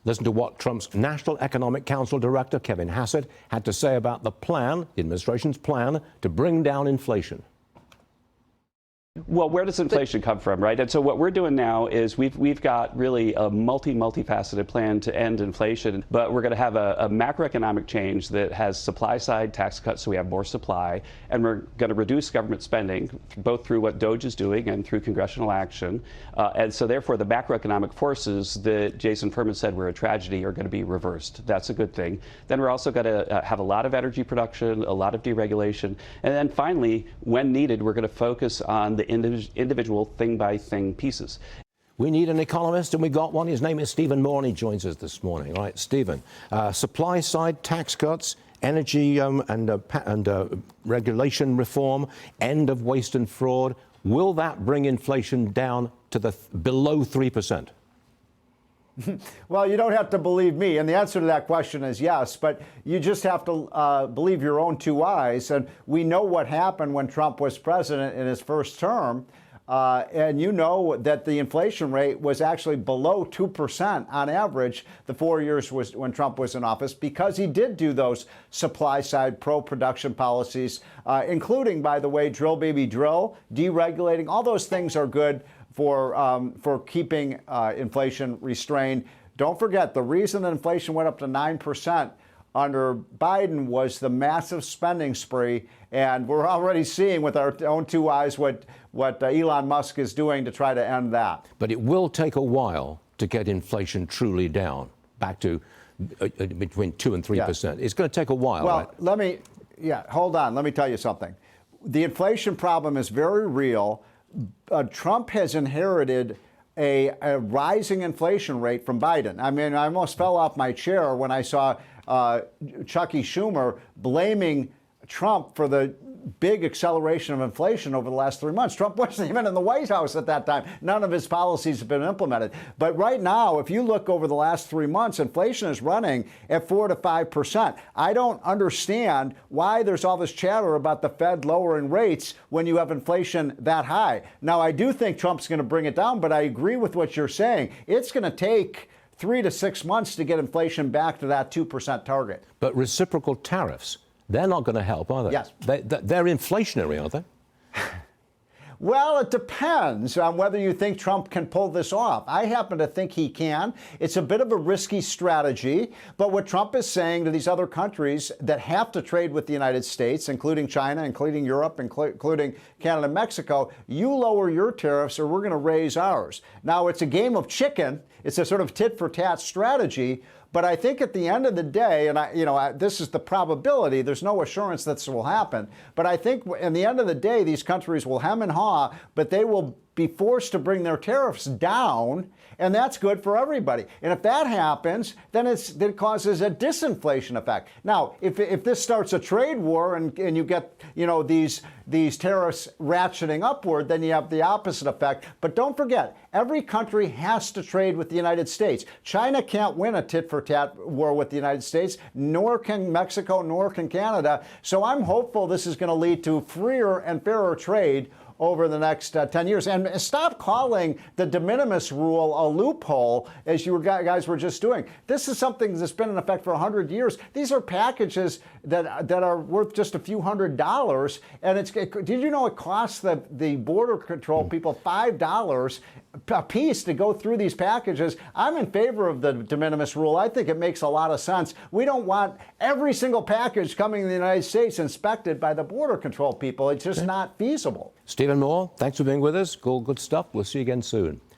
Listen to what Trump's National Economic Council Director, Kevin Hassett, had to say about the plan, the administration's plan, to bring down inflation. Well, where does inflation come from, right? And so what we're doing now is we've got really a multifaceted plan to end inflation, but we're going to have a macroeconomic change that has supply side tax cuts so we have more supply, and we're going to reduce government spending, both through what DOGE is doing and through congressional action. And so therefore the macroeconomic forces that Jason Furman said were a tragedy are going to be reversed. That's a good thing. Then we're also going to have a lot of energy production, a lot of deregulation, and then finally, when needed, we're going to focus on the individual thing-by-thing pieces. We need an economist, and we got one. His name is Stephen Moore, and he joins us this morning. All right, Stephen, supply-side tax cuts, energy and regulation reform, end of waste and fraud. Will that bring inflation down to below 3%? Well, you don't have to believe me, and the answer to that question is yes, but you just have to believe your own two eyes. And we know what happened when Trump was president in his first term, and you know that the inflation rate was actually below 2% on average the 4 years when Trump was in office, because he did do those supply-side pro-production policies, including, by the way, drill baby drill, deregulating. All those things are good for keeping inflation restrained. Don't forget, the reason that inflation went up to 9% under Biden was the massive spending spree, and we're already seeing with our own two eyes what Elon Musk is doing to try to end that. But it will take a while to get inflation truly down, back to between 2 and 3%. Yeah. It's going to take a while. Well, right? hold on. Let me tell you something. The inflation problem is very real. Trump has inherited a rising inflation rate from Biden. I mean, I almost fell off my chair when I saw Chucky Schumer blaming Trump for the big acceleration of inflation over the last 3 months. Trump wasn't even in the White House at that time. None of his policies have been implemented. But right now, if you look over the last 3 months, inflation is running at 4 to 5%. I don't understand why there's all this chatter about the Fed lowering rates when you have inflation that high. Now, I do think Trump's going to bring it down, but I agree with what you're saying. It's going to take 3 to 6 months to get inflation back to that 2% target. But reciprocal tariffs, they're not going to help, are they? Yes. They're inflationary, aren't they? Well, it depends on whether you think Trump can pull this off. I happen to think he can. It's a bit of a risky strategy, but what Trump is saying to these other countries that have to trade with the United States, including China, including Europe, including Canada and Mexico, you lower your tariffs or we're going to raise ours. Now, it's a game of chicken. It's a sort of tit-for-tat strategy. But I think at the end of the day, and this is the probability, there's no assurance that this will happen, but I think in the end of the day, these countries will hem and haw, but they will be forced to bring their tariffs down, and that's good for everybody. And if that happens, then it causes a disinflation effect. Now, if this starts a trade war and you get these tariffs ratcheting upward, then you have the opposite effect. But don't forget, every country has to trade with the United States. China can't win a tit-for-tat war with the United States, nor can Mexico, nor can Canada. So I'm hopeful this is going to lead to freer and fairer trade over the next 10 years. And stop calling the de minimis rule a loophole, as you guys were just doing. This is something that's been in effect for 100 years. These are packages that are worth just a few $100s. And did you know it costs the border control people $5 a piece to go through these packages? I'm in favor of the de minimis rule. I think it makes a lot of sense. We don't want every single package coming to the United States inspected by the border control people. It's just not feasible. Stephen Moore, thanks for being with us. Good stuff. We'll see you again soon.